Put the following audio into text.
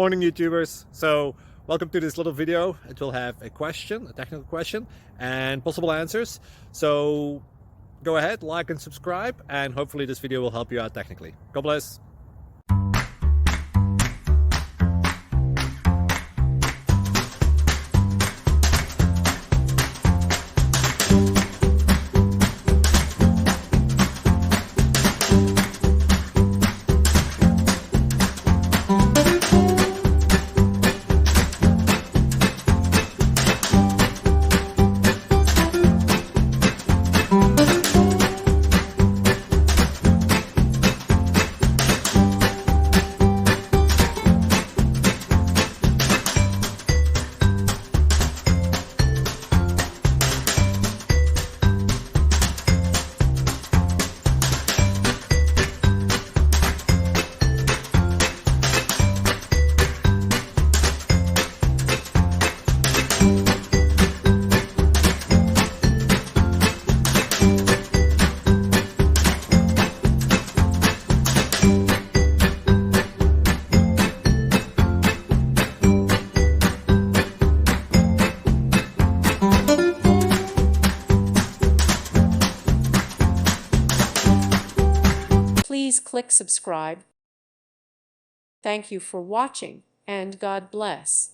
Morning YouTubers. So welcome to this little video. It will have a question, a technical question, and possible answers. So go ahead, like and subscribe, and hopefully this video will help you out technically. God bless. Please click subscribe. Thank you for watching, and God bless.